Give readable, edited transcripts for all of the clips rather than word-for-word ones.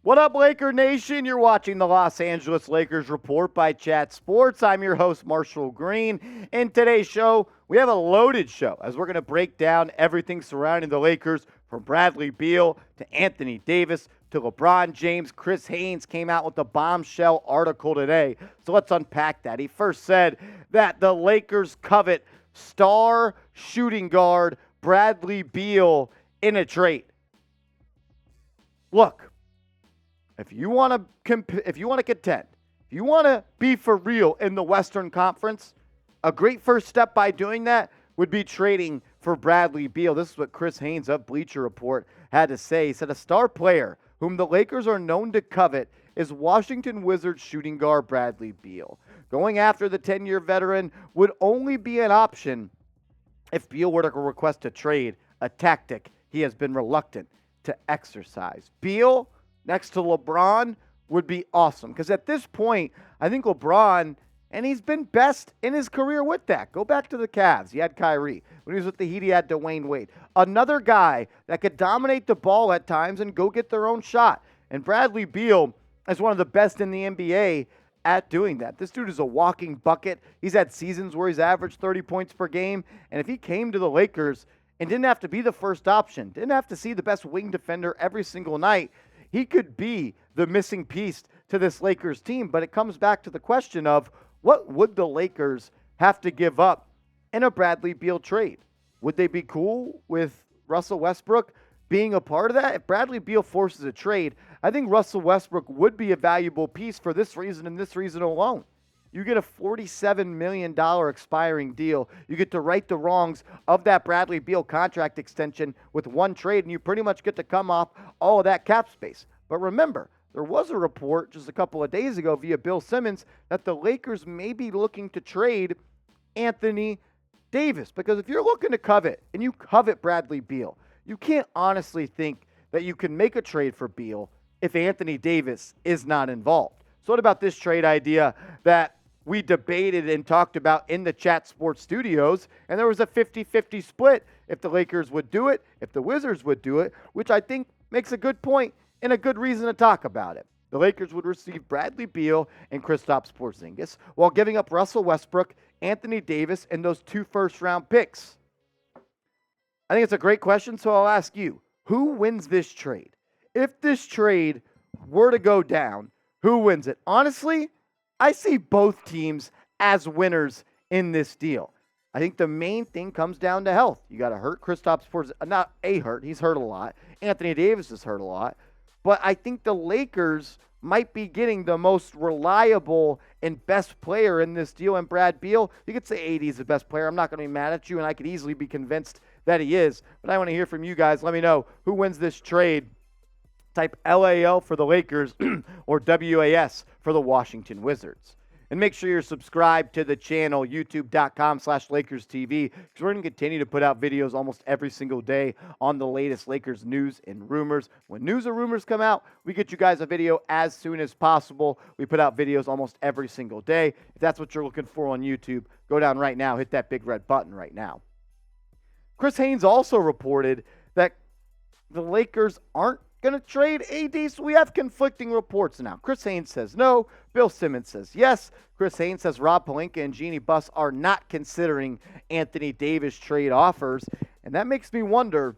What up, Laker Nation? You're watching the Los Angeles Lakers Report by Chat Sports. I'm your host, Marshall Green. In today's show, we have a loaded show as we're going to break down everything surrounding the Lakers, from Bradley Beal to Anthony Davis to LeBron James. Chris Haynes came out with a bombshell article today, so let's unpack that. He first said that the Lakers covet star shooting guard Bradley Beal in a trade. Look, if you want to contend, if you want to be for real in the Western Conference, a great first step by doing that would be trading for Bradley Beal. This is what Chris Haynes of Bleacher Report had to say. He said a star player whom the Lakers are known to covet is Washington Wizards shooting guard Bradley Beal. Going after the 10-year veteran would only be an option if Beal were to request a trade, a tactic he has been reluctant to exercise. Beal next to LeBron would be awesome, because at this point, I think LeBron, and he's been best in his career with that. Go back to the Cavs. He had Kyrie. When he was with the Heat, he had Dwayne Wade. Another guy that could dominate the ball at times and go get their own shot. And Bradley Beal is one of the best in the NBA at doing that. This dude is a walking bucket. He's had seasons where he's averaged 30 points per game. And if he came to the Lakers and didn't have to be the first option, didn't have to see the best wing defender every single night, he could be the missing piece to this Lakers team. But it comes back to the question of, what would the Lakers have to give up in a Bradley Beal trade? Would they be cool with Russell Westbrook being a part of that? If Bradley Beal forces a trade, I think Russell Westbrook would be a valuable piece for this reason and this reason alone. You get a $47 million expiring deal. You get to right the wrongs of that Bradley Beal contract extension with one trade, and you pretty much get to come off all of that cap space. But remember, there was a report just a couple of days ago via Bill Simmons that the Lakers may be looking to trade Anthony Davis. Because if you're looking to covet, and you covet Bradley Beal, you can't honestly think that you can make a trade for Beal if Anthony Davis is not involved. So what about this trade idea that we debated and talked about in the Chat Sports studios, and there was a 50-50 split if the Lakers would do it, if the Wizards would do it, which I think makes a good point and a good reason to talk about it. The Lakers would receive Bradley Beal and Kristaps Porzingis while giving up Russell Westbrook, Anthony Davis, and those 2 first-round picks. I think it's a great question, so I'll ask you, who wins this trade? If this trade were to go down, who wins it? Honestly, I see both teams as winners in this deal. I think the main thing comes down to health. You got to hurt Kristaps Porzingis. Not a hurt. He's hurt a lot. Anthony Davis is hurt a lot. But I think the Lakers might be getting the most reliable and best player in this deal. And Brad Beal, you could say AD is the best player. I'm not going to be mad at you, and I could easily be convinced that he is. But I want to hear from you guys. Let me know who wins this trade. Type LAL for the Lakers or WAS for the Washington Wizards. And make sure you're subscribed to the channel, youtube.com/LakersTV, because we're going to continue to put out videos almost every single day on the latest Lakers news and rumors. When news or rumors come out, we get you guys a video as soon as possible. We put out videos almost every single day. If that's what you're looking for on YouTube, go down right now, hit that big red button right now. Chris Haynes also reported that the Lakers aren't going to trade AD, so we have conflicting reports now. Chris Haynes says no. Bill Simmons says yes. Chris Haynes says Rob Pelinka and Jeannie Buss are not considering Anthony Davis trade offers, and that makes me wonder,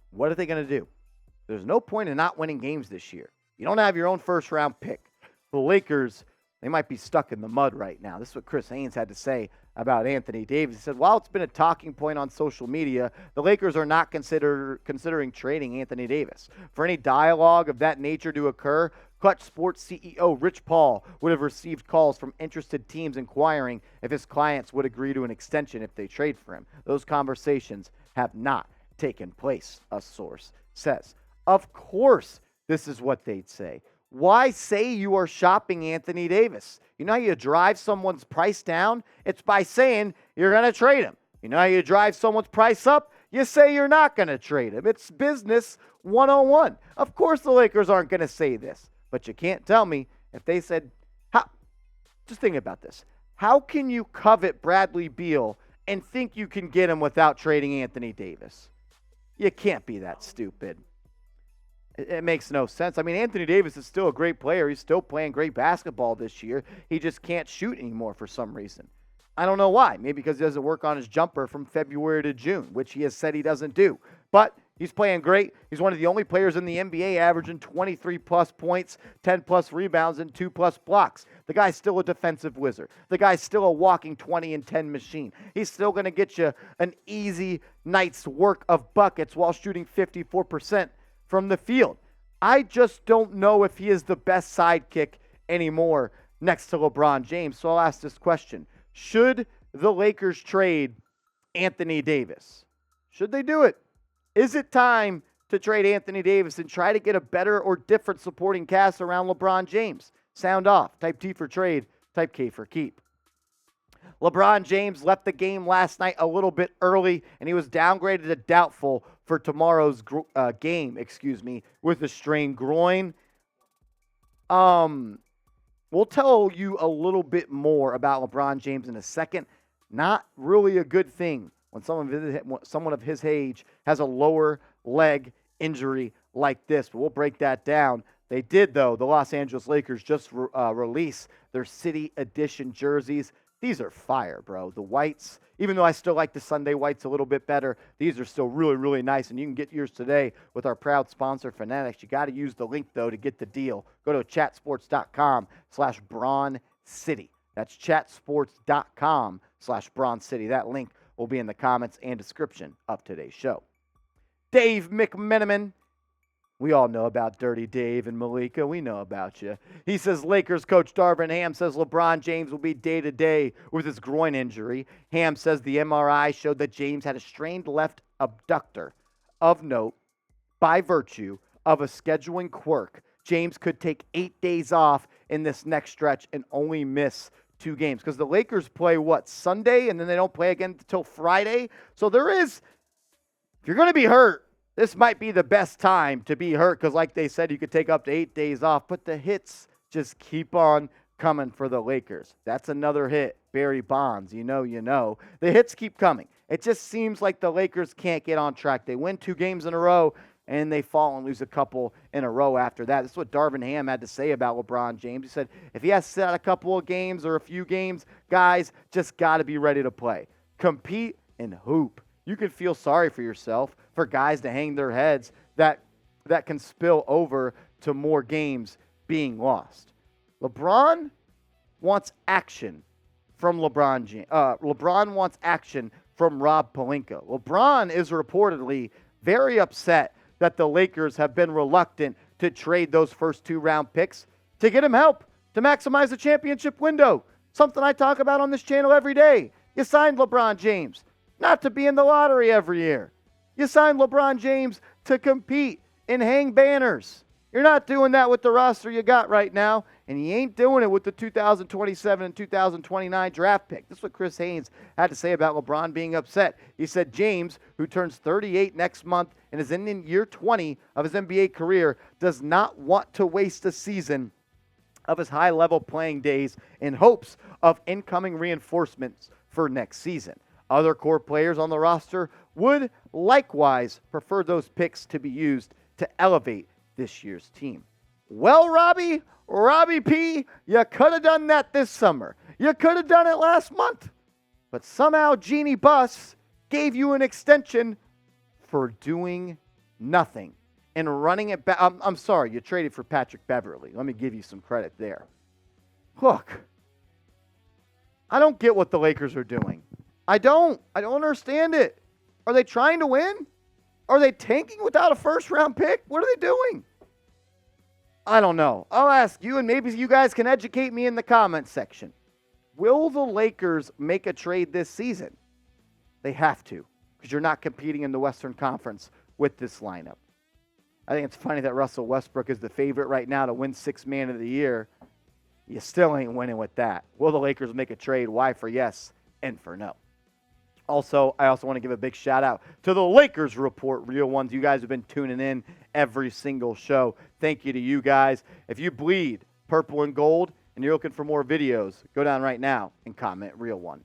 what are they going to do? There's no point in not winning games this year. You don't have your own first-round pick. The Lakers, they might be stuck in the mud right now. This is what Chris Haynes had to say about Anthony Davis. He said, while it's been a talking point on social media, the Lakers are not considering trading Anthony Davis. For any dialogue of that nature to occur, Klutch Sports CEO Rich Paul would have received calls from interested teams inquiring if his clients would agree to an extension if they trade for him. Those conversations have not taken place, a source says. Of course, this is what they'd say. Why say you are shopping Anthony Davis? You know how you drive someone's price down? It's by saying you're going to trade him. You know how you drive someone's price up? You say you're not going to trade him. It's business 101. Of course the Lakers aren't going to say this, but you can't tell me if they said, just think about this. How can you covet Bradley Beal and think you can get him without trading Anthony Davis? You can't be that stupid. It makes no sense. I mean, Anthony Davis is still a great player. He's still playing great basketball this year. He just can't shoot anymore for some reason. I don't know why. Maybe because he doesn't work on his jumper from February to June, which he has said he doesn't do. But he's playing great. He's one of the only players in the NBA averaging 23-plus points, 10-plus rebounds, and 2-plus blocks. The guy's still a defensive wizard. The guy's still a walking 20 and 10 machine. He's still going to get you an easy night's work of buckets while shooting 54% from the field. I just don't know if he is the best sidekick anymore next to LeBron James. So I'll ask this question. Should the Lakers trade Anthony Davis? Should they do it? Is it time to trade Anthony Davis and try to get a better or different supporting cast around LeBron James? Sound off. Type T for trade. Type K for keep. LeBron James left the game last night a little bit early, and he was downgraded to doubtful for tomorrow's game, with a strained groin. We'll tell you a little bit more about LeBron James in a second. Not really a good thing when someone of his age has a lower leg injury like this, but we'll break that down. They did, though. The Los Angeles Lakers just release their City Edition jerseys. These are fire, bro. The whites, even though I still like the Sunday whites a little bit better, these are still really, really nice. And you can get yours today with our proud sponsor, Fanatics. You got to use the link, though, to get the deal. Go to chatsports.com/Bron City. That's chatsports.com/Bron City. That link will be in the comments and description of today's show. Dave McMenamin. We all know about Dirty Dave and Malika. We know about you. He says Lakers coach Darvin Ham says LeBron James will be day-to-day with his groin injury. Ham says the MRI showed that James had a strained left abductor. Of note, by virtue of a scheduling quirk, James could take 8 days off in this next stretch and only miss 2 games. Because the Lakers play, Sunday? And then they don't play again until Friday? So if you're going to be hurt, this might be the best time to be hurt because, like they said, you could take up to 8 days off. But the hits just keep on coming for the Lakers. That's another hit. Barry Bonds, you know. The hits keep coming. It just seems like the Lakers can't get on track. They win 2 games in a row, and they fall and lose a couple in a row after that. This is what Darvin Ham had to say about LeBron James. He said, if he has to sit out a couple of games or a few games, guys just got to be ready to play. Compete and hoop. You can feel sorry for yourself for guys to hang their heads that can spill over to more games being lost. LeBron wants action from LeBron James. LeBron wants action from Rob Pelinka. LeBron is reportedly very upset that the Lakers have been reluctant to trade those first 2-round picks to get him help to maximize the championship window. Something I talk about on this channel every day. You signed LeBron James not to be in the lottery every year. You signed LeBron James to compete and hang banners. You're not doing that with the roster you got right now, and you ain't doing it with the 2027 and 2029 draft pick. This is what Chris Haynes had to say about LeBron being upset. He said James, who turns 38 next month and is in year 20 of his NBA career, does not want to waste a season of his high-level playing days in hopes of incoming reinforcements for next season. Other core players on the roster would likewise prefer those picks to be used to elevate this year's team. Well, Robbie P., you could have done that this summer. You could have done it last month. But somehow Jeannie Buss gave you an extension for doing nothing and running it back. I'm sorry, you traded for Patrick Beverley. Let me give you some credit there. Look, I don't get what the Lakers are doing. I don't understand it. Are they trying to win? Are they tanking without a first-round pick? What are they doing? I don't know. I'll ask you, and maybe you guys can educate me in the comments section. Will the Lakers make a trade this season? They have to, because you're not competing in the Western Conference with this lineup. I think it's funny that Russell Westbrook is the favorite right now to win Sixth Man of the Year. You still ain't winning with that. Will the Lakers make a trade? Why for yes and for no? Also, I also want to give a big shout out to the Lakers Report, real ones. You guys have been tuning in every single show. Thank you to you guys. If you bleed purple and gold and you're looking for more videos, go down right now and comment real one.